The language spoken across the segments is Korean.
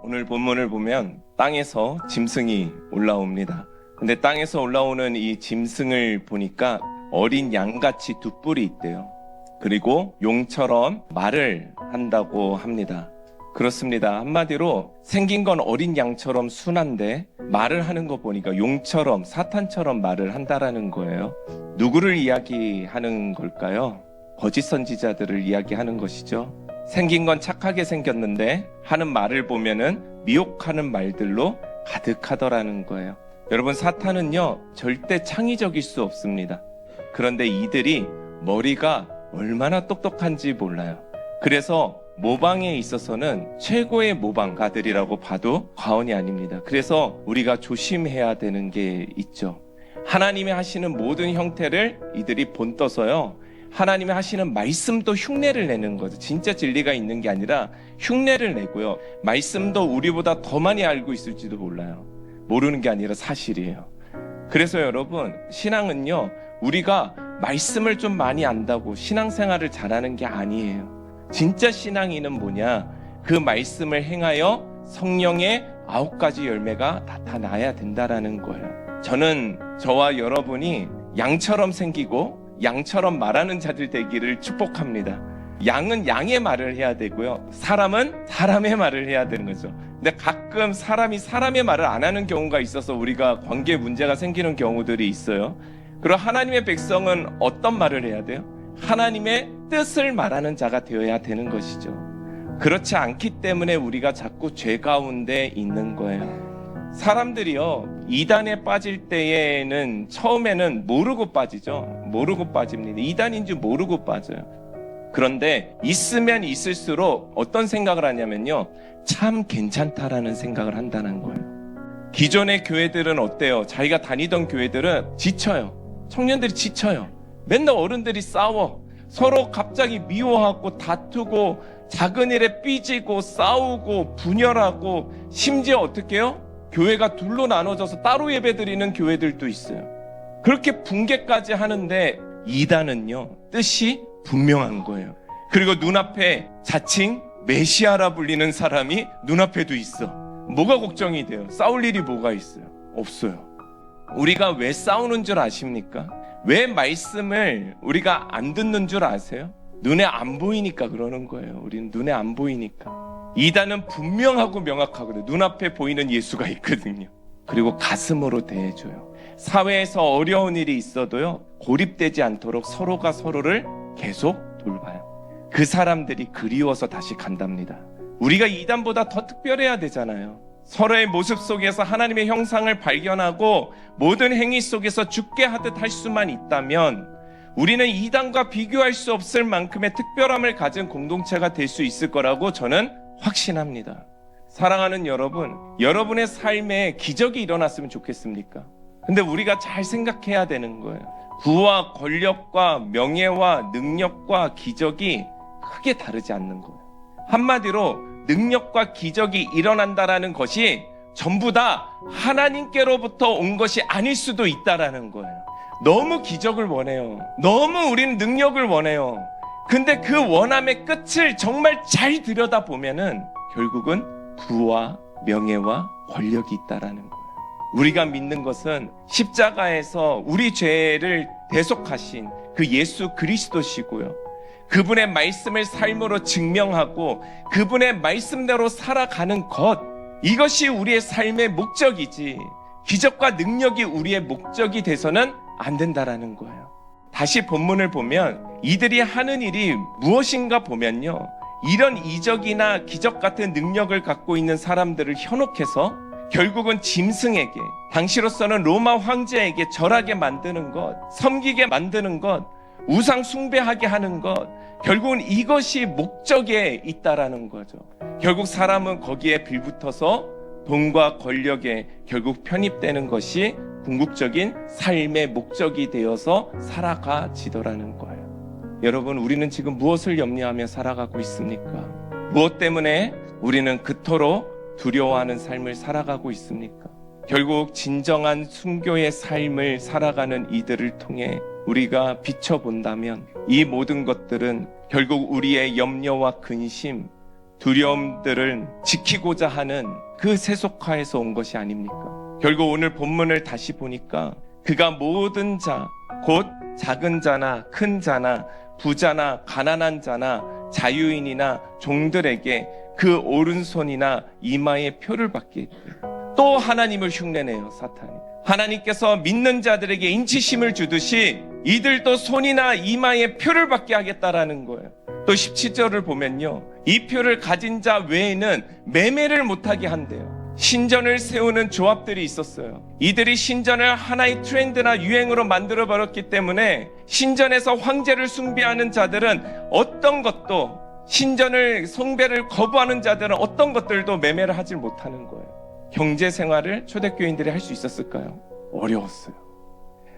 오늘 본문을 보면 땅에서 짐승이 올라옵니다. 근데 땅에서 올라오는 이 짐승을 보니까 어린 양같이 두 뿔이 있대요. 그리고 용처럼 말을 한다고 합니다. 그렇습니다. 한마디로 생긴 건 어린 양처럼 순한데 말을 하는 거 보니까 용처럼 사탄처럼 말을 한다라는 거예요. 누구를 이야기하는 걸까요? 거짓 선지자들을 이야기하는 것이죠. 생긴 건 착하게 생겼는데 하는 말을 보면은 미혹하는 말들로 가득하더라는 거예요. 여러분, 사탄은요 절대 창의적일 수 없습니다. 그런데 이들이 머리가 얼마나 똑똑한지 몰라요. 그래서 모방에 있어서는 최고의 모방가들이라고 봐도 과언이 아닙니다. 그래서 우리가 조심해야 되는 게 있죠. 하나님이 하시는 모든 형태를 이들이 본떠서요, 하나님이 하시는 말씀도 흉내를 내는 거죠. 진짜 진리가 있는 게 아니라 흉내를 내고요, 말씀도 우리보다 더 많이 알고 있을지도 몰라요. 모르는 게 아니라 사실이에요. 그래서 여러분, 신앙은요, 우리가 말씀을 좀 많이 안다고 신앙생활을 잘하는 게 아니에요. 진짜 신앙인은 뭐냐? 그 말씀을 행하여 성령의 9가지 열매가 나타나야 된다라는 거예요. 저는 저와 여러분이 양처럼 생기고 양처럼 말하는 자들 되기를 축복합니다. 양은 양의 말을 해야 되고요, 사람은 사람의 말을 해야 되는 거죠. 근데 가끔 사람이 사람의 말을 안 하는 경우가 있어서 우리가 관계에 문제가 생기는 경우들이 있어요. 그리고 하나님의 백성은 어떤 말을 해야 돼요? 하나님의 뜻을 말하는 자가 되어야 되는 것이죠. 그렇지 않기 때문에 우리가 자꾸 죄 가운데 있는 거예요. 사람들이요, 이단에 빠질 때에는 처음에는 모르고 빠지죠. 모르고 빠집니다. 이단인 줄 모르고 빠져요. 그런데 있으면 있을수록 어떤 생각을 하냐면요, 참 괜찮다라는 생각을 한다는 거예요. 기존의 교회들은 어때요? 자기가 다니던 교회들은 지쳐요. 청년들이 지쳐요. 맨날 어른들이 싸워. 서로 갑자기 미워하고 다투고 작은 일에 삐지고 싸우고 분열하고, 심지어 어떻게 해요? 교회가 둘로 나눠져서 따로 예배드리는 교회들도 있어요. 그렇게 붕괴까지 하는데 이단은요, 뜻이 분명한 거예요. 그리고 눈앞에 자칭 메시아라 불리는 사람이 눈앞에도 있어. 뭐가 걱정이 돼요? 싸울 일이 뭐가 있어요? 없어요. 우리가 왜 싸우는 줄 아십니까? 왜 말씀을 우리가 안 듣는 줄 아세요? 눈에 안 보이니까 그러는 거예요. 우리는 눈에 안 보이니까. 이단은 분명하고 명확하거든요. 눈앞에 보이는 예수가 있거든요. 그리고 가슴으로 대해줘요. 사회에서 어려운 일이 있어도요, 고립되지 않도록 서로가 서로를 계속 돌봐요. 그 사람들이 그리워서 다시 간답니다. 우리가 이단보다 더 특별해야 되잖아요. 서로의 모습 속에서 하나님의 형상을 발견하고 모든 행위 속에서 죽게 하듯 할 수만 있다면 우리는 이단과 비교할 수 없을 만큼의 특별함을 가진 공동체가 될 수 있을 거라고 저는 확신합니다. 사랑하는 여러분, 여러분의 삶에 기적이 일어났으면 좋겠습니까? 근데 우리가 잘 생각해야 되는 거예요. 부와 권력과 명예와 능력과 기적이 크게 다르지 않는 거예요. 한마디로 능력과 기적이 일어난다라는 것이 전부 다 하나님께로부터 온 것이 아닐 수도 있다라는 거예요. 너무 기적을 원해요. 너무 우리는 능력을 원해요. 근데 그 원함의 끝을 정말 잘 들여다보면은 결국은 부와 명예와 권력이 있다라는 거예요. 우리가 믿는 것은 십자가에서 우리 죄를 대속하신 그 예수 그리스도시고요, 그분의 말씀을 삶으로 증명하고 그분의 말씀대로 살아가는 것, 이것이 우리의 삶의 목적이지 기적과 능력이 우리의 목적이 돼서는 안 된다라는 거예요. 다시 본문을 보면 이들이 하는 일이 무엇인가 보면요, 이런 이적이나 기적 같은 능력을 갖고 있는 사람들을 현혹해서 결국은 짐승에게, 당시로서는 로마 황제에게 절하게 만드는 것, 섬기게 만드는 것, 우상 숭배하게 하는 것, 결국은 이것이 목적에 있다라는 거죠. 결국 사람은 거기에 빌붙어서 돈과 권력에 결국 편입되는 것이 궁극적인 삶의 목적이 되어서 살아가지더라는 거예요. 여러분, 우리는 지금 무엇을 염려하며 살아가고 있습니까? 무엇 때문에 우리는 그토록 두려워하는 삶을 살아가고 있습니까? 결국 진정한 순교의 삶을 살아가는 이들을 통해 우리가 비춰본다면 이 모든 것들은 결국 우리의 염려와 근심, 두려움들을 지키고자 하는 그 세속화에서 온 것이 아닙니까? 결국 오늘 본문을 다시 보니까 그가 모든 자, 곧 작은 자나 큰 자나 부자나 가난한 자나 자유인이나 종들에게 그 오른손이나 이마에 표를 받게 했대요. 또 하나님을 흉내내요, 사탄이. 하나님께서 믿는 자들에게 인치심을 주듯이 이들도 손이나 이마에 표를 받게 하겠다라는 거예요. 또 17절을 보면요, 이 표를 가진 자 외에는 매매를 못하게 한대요. 신전을 세우는 조합들이 있었어요. 이들이 신전을 하나의 트렌드나 유행으로 만들어버렸기 때문에 신전에서 황제를 숭배하는 자들은 어떤 것도, 신전을 숭배를 거부하는 자들은 어떤 것들도 매매를 하지 못하는 거예요. 경제생활을 초대교인들이 할 수 있었을까요? 어려웠어요.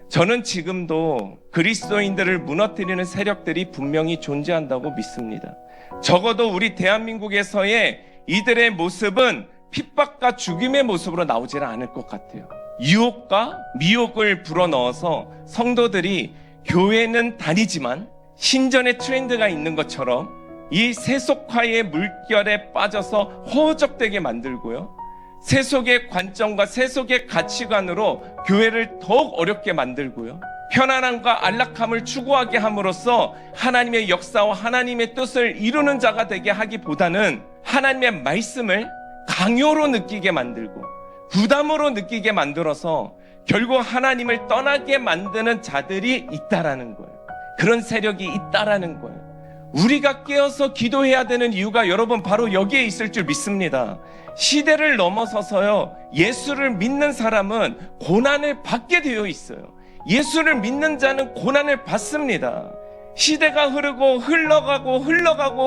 저는 지금도 그리스도인들을 무너뜨리는 세력들이 분명히 존재한다고 믿습니다. 적어도 우리 대한민국에서의 이들의 모습은 핍박과 죽임의 모습으로 나오지는 않을 것 같아요. 유혹과 미혹을 불어넣어서 성도들이 교회는 다니지만 신전의 트렌드가 있는 것처럼 이 세속화의 물결에 빠져서 허우적대게 만들고요, 세속의 관점과 세속의 가치관으로 교회를 더욱 어렵게 만들고요, 편안함과 안락함을 추구하게 함으로써 하나님의 역사와 하나님의 뜻을 이루는 자가 되게 하기보다는 하나님의 말씀을 강요로 느끼게 만들고 부담으로 느끼게 만들어서 결국 하나님을 떠나게 만드는 자들이 있다라는 거예요. 그런 세력이 있다라는 거예요. 우리가 깨어서 기도해야 되는 이유가 여러분 바로 여기에 있을 줄 믿습니다. 시대를 넘어서서요, 예수를 믿는 사람은 고난을 받게 되어 있어요. 예수를 믿는 자는 고난을 받습니다. 시대가 흐르고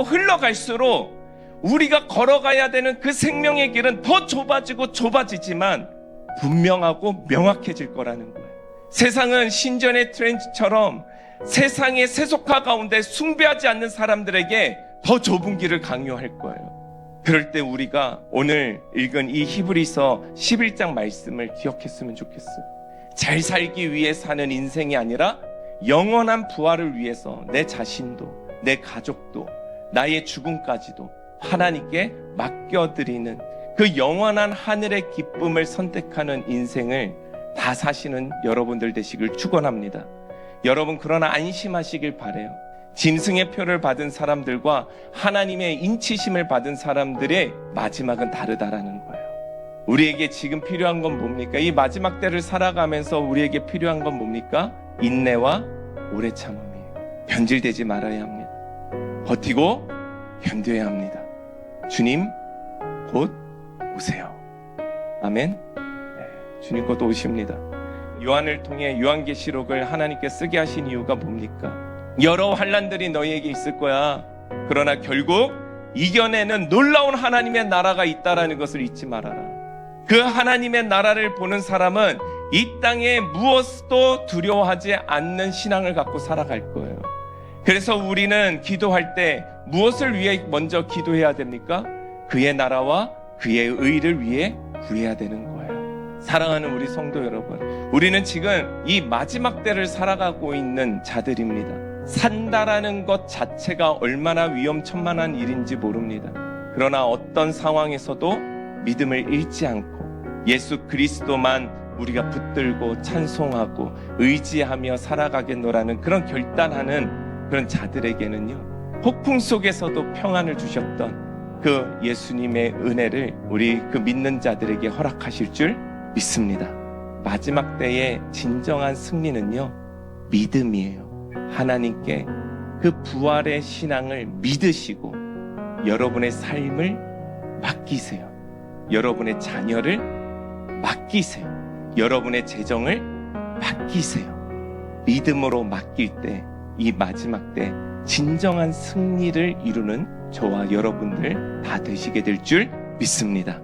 흘러갈수록 우리가 걸어가야 되는 그 생명의 길은 더 좁아지지만 분명하고 명확해질 거라는 거예요. 세상은 신전의 트렌드처럼 세상의 세속화 가운데 숭배하지 않는 사람들에게 더 좁은 길을 강요할 거예요. 그럴 때 우리가 오늘 읽은 이 히브리서 11장 말씀을 기억했으면 좋겠어요. 잘 살기 위해 사는 인생이 아니라 영원한 부활을 위해서 내 자신도, 내 가족도, 나의 죽음까지도 하나님께 맡겨드리는 그 영원한 하늘의 기쁨을 선택하는 인생을 다 사시는 여러분들 되시길 축원합니다. 여러분, 그러나 안심하시길 바라요. 짐승의 표를 받은 사람들과 하나님의 인치심을 받은 사람들의 마지막은 다르다라는 거예요. 우리에게 지금 필요한 건 뭡니까? 이 마지막 때를 살아가면서 우리에게 필요한 건 뭡니까? 인내와 오래 참음이에요. 변질되지 말아야 합니다. 버티고 견뎌야 합니다. 주님 곧 오세요. 아멘. 네, 주님 곧 오십니다. 요한을 통해 요한계시록을 하나님께 쓰게 하신 이유가 뭡니까? 여러 환난들이 너희에게 있을 거야. 그러나 결국 이겨내는 놀라운 하나님의 나라가 있다라는 것을 잊지 말아라. 그 하나님의 나라를 보는 사람은 이 땅에 무엇도 두려워하지 않는 신앙을 갖고 살아갈 거예요. 그래서 우리는 기도할 때 무엇을 위해 먼저 기도해야 됩니까? 그의 나라와 그의 의를 위해 구해야 되는 거예요. 사랑하는 우리 성도 여러분, 우리는 지금 이 마지막 때를 살아가고 있는 자들입니다. 산다라는 것 자체가 얼마나 위험천만한 일인지 모릅니다. 그러나 어떤 상황에서도 믿음을 잃지 않고 예수 그리스도만 우리가 붙들고 찬송하고 의지하며 살아가겠노라는 그런 결단하는 그런 자들에게는요, 폭풍 속에서도 평안을 주셨던 그 예수님의 은혜를 우리 그 믿는 자들에게 허락하실 줄 믿습니다. 마지막 때의 진정한 승리는요, 믿음이에요. 하나님께 그 부활의 신앙을 믿으시고 여러분의 삶을 맡기세요. 여러분의 자녀를 맡기세요. 여러분의 재정을 맡기세요. 믿음으로 맡길 때 이 마지막 때 진정한 승리를 이루는 저와 여러분들 다 되시게 될 줄 믿습니다.